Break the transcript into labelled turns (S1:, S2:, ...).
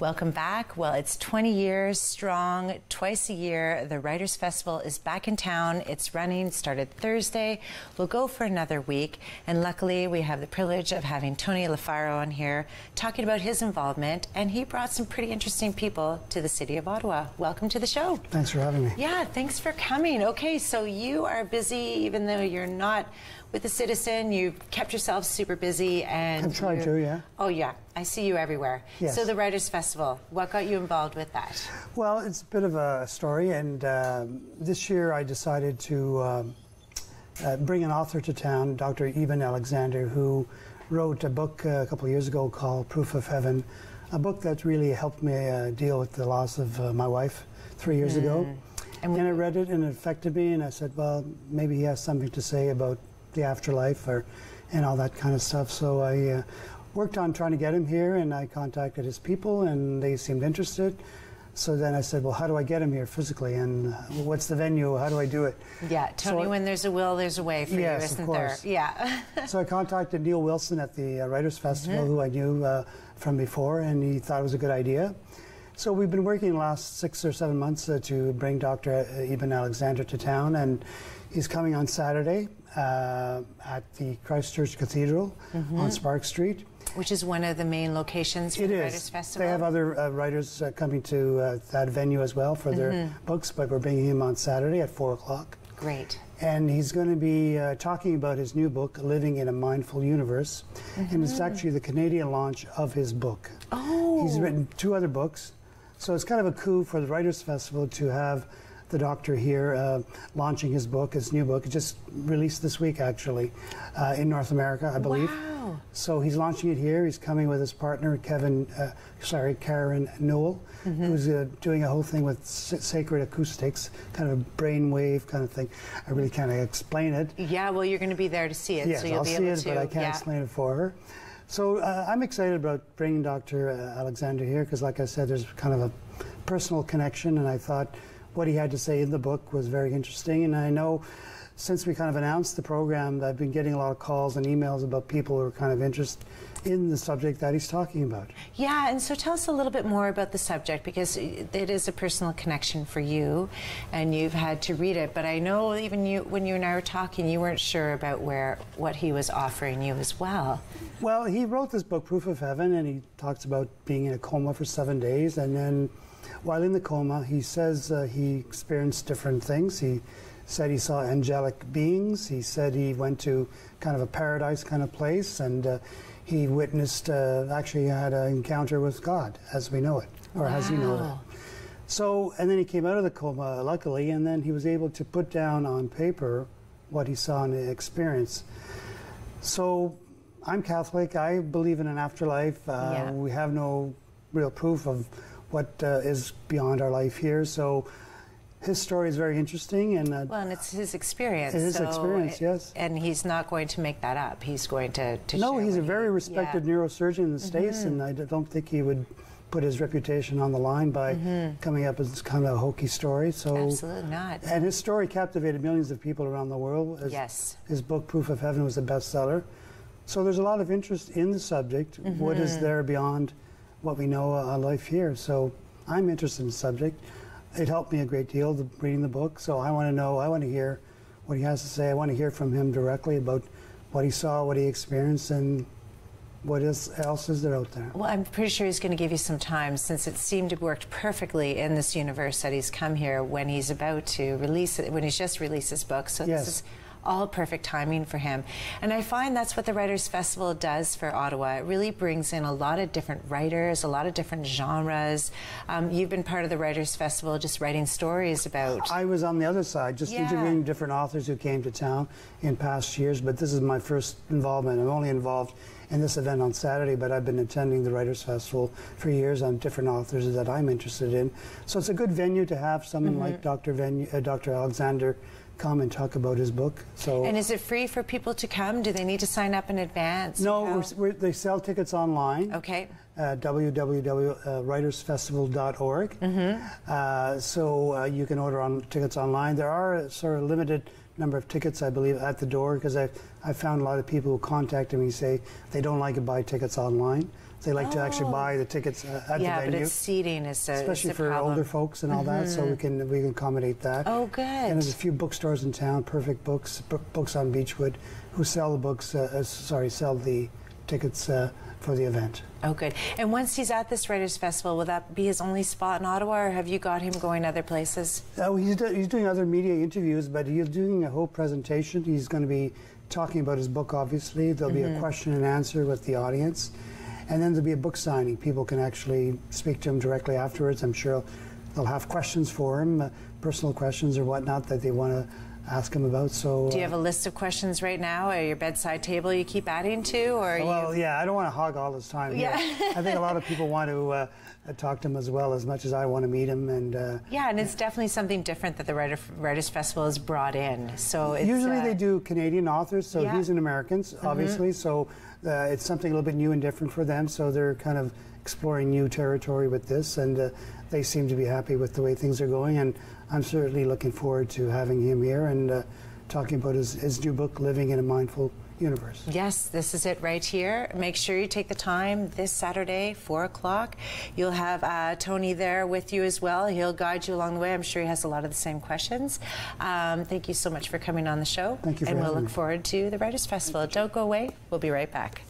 S1: Welcome back. Well, it's 20 years strong, twice a year. The Writers Festival is back in town. It's running, started Thursday. We'll go for another week. And luckily, we have the privilege of having Tony Lofaro on here talking about his involvement. And he brought some pretty interesting people to the city of Ottawa. Welcome to the show.
S2: Thanks for having me.
S1: Yeah, thanks for coming. Okay, so you are busy, even though you're not with the Citizen. You've kept yourself super busy. And
S2: I've tried to, yeah.
S1: Oh, yeah. I see you everywhere.
S2: Yes.
S1: So the Writers Festival, what got you involved with that?
S2: Well, it's a bit of a story, and this year I decided to bring an author to town, Dr. Eben Alexander, who wrote a book a couple of years ago called Proof of Heaven, a book that really helped me deal with the loss of my wife 3 years ago. And I read it, and it affected me, and I said, well, maybe he has something to say about the afterlife and all that kind of stuff. So I worked on trying to get him here, and I contacted his people, and they seemed interested. So then I said, well, how do I get him here physically, and what's the venue? How do I do it?
S1: Yeah, Tony, when there's a will, there's a way for
S2: yes,
S1: you, isn't
S2: of course.
S1: there? Yeah.
S2: So I contacted Neil Wilson at the Writers Festival, who I knew from before, and he thought it was a good idea. So we've been working the last 6 or 7 months to bring Dr. Eben Alexander to town, and he's coming on Saturday at the Christchurch Cathedral on Spark Street.
S1: Which is one of the main locations for the Writers Festival.
S2: They have other writers coming to that venue as well for their books, but we're bringing him on Saturday at 4 o'clock.
S1: Great.
S2: And he's going to be talking about his new book, Living in a Mindful Universe. And it's actually the Canadian launch of his book.
S1: Oh.
S2: He's written 2 other books. So it's kind of a coup for the Writers Festival to have the doctor here launching his book, his new book. It just released this week, actually, in North America, I believe.
S1: Wow.
S2: So he's launching it here. He's coming with his partner, Karen Newell, who's doing a whole thing with sacred acoustics, kind of a brainwave kind of thing. I really can't explain it.
S1: Yeah, well, you're going to be there to see it,
S2: yes,
S1: so you'll
S2: I'll
S1: be
S2: see
S1: able
S2: it,
S1: to.
S2: But I can't explain it for her. So I'm excited about bringing Dr. Alexander here because, like I said, there's kind of a personal connection, and I thought what he had to say in the book was very interesting. And I know since we kind of announced the program, I've been getting a lot of calls and emails about people who are kind of interested in the subject that he's talking about.
S1: Yeah, and so tell us a little bit more about the subject, because it is a personal connection for you, and you've had to read it. But I know even when you and I were talking, you weren't sure about what he was offering you as well.
S2: Well, he wrote this book, Proof of Heaven, and he talks about being in a coma for 7 days, and then while in the coma, he says he experienced different things. He said he saw angelic beings. He said he went to kind of a paradise kind of place, and he witnessed, actually had an encounter with God as we know it, or as he knows it. So, and then he came out of the coma, luckily, and then he was able to put down on paper what he saw and experienced. So, I'm Catholic. I believe in an afterlife. We have no real proof of what is beyond our life here. So his story is very interesting, and
S1: well, and it's his experience.
S2: It's his experience, yes.
S1: And he's not going to make that up. He's going to
S2: no,
S1: share
S2: he's a very respected neurosurgeon in the States, and I don't think he would put his reputation on the line by coming up with this kind of a hokey story. So
S1: absolutely not.
S2: And his story captivated millions of people around the world.
S1: Yes.
S2: His book, Proof of Heaven, was a bestseller. So there's a lot of interest in the subject. What is there beyond what we know of life here? So I'm interested in the subject. It helped me a great deal reading the book. So I want to know, I want to hear what he has to say. I want to hear from him directly about what he saw, what he experienced, and what else is there out there.
S1: Well, I'm pretty sure he's going to give you some time, since it seemed to have worked perfectly in this universe that he's come here when he's about to release it, when he's just released his book. So
S2: yes.
S1: This is all perfect timing for him. And I find that's what the Writers Festival does for Ottawa. It really brings in a lot of different writers, a lot of different genres. You've been part of the Writers Festival just writing stories about...
S2: I was on the other side, just interviewing different authors who came to town in past years, but this is my first involvement. I'm only involved in this event on Saturday, but I've been attending the Writers Festival for years on different authors that I'm interested in. So it's a good venue to have someone like Dr. Alexander come and talk about his book. So,
S1: and is it free for people to come? Do they need to sign up in advance?
S2: No, they sell tickets online.
S1: Okay.
S2: www.writersfestival.org. So you can order tickets online. There are sort of limited number of tickets, I believe, at the door, because I found a lot of people who contact me say they don't like to buy tickets online. They like to actually buy the tickets at the venue.
S1: Yeah, but it's seating
S2: especially for
S1: problem.
S2: older folks and all that, so we can accommodate that.
S1: Oh, good.
S2: And there's a few bookstores in town, Perfect Books, Books on Beechwood, who sell the books. Sell the tickets for the event.
S1: Oh, good. And once he's at this Writers' Festival, will that be his only spot in Ottawa, or have you got him going other places?
S2: He's doing other media interviews, but he's doing a whole presentation. He's going to be talking about his book, obviously. There'll be a question and answer with the audience. And then there'll be a book signing. People can actually speak to him directly afterwards. I'm sure they'll have questions for him, personal questions or whatnot that they want to ask him about. So,
S1: do you have a list of questions right now at your bedside table you keep adding to, or?
S2: Well, yeah, I don't want to hog all his time.
S1: Yeah,
S2: I think a lot of people want to talk to him as well, as much as I want to meet him. And
S1: yeah, and it's definitely something different that the Writers' Festival has brought in. So it's,
S2: usually they do Canadian authors, so
S1: yeah.
S2: he's an American, obviously. So it's something a little bit new and different for them. So they're kind of exploring new territory with this, and they seem to be happy with the way things are going. And I'm certainly looking forward to having him here and talking about his new book, Living in a Mindful Universe.
S1: Yes, this is it right here. Make sure you take the time this Saturday, 4 o'clock. You'll have Tony there with you as well. He'll guide you along the way. I'm sure he has a lot of the same questions. Thank you so much for coming on the show.
S2: Thank you for
S1: having me.
S2: And we'll
S1: look forward to the Writers' Festival. Don't go away. We'll be right back.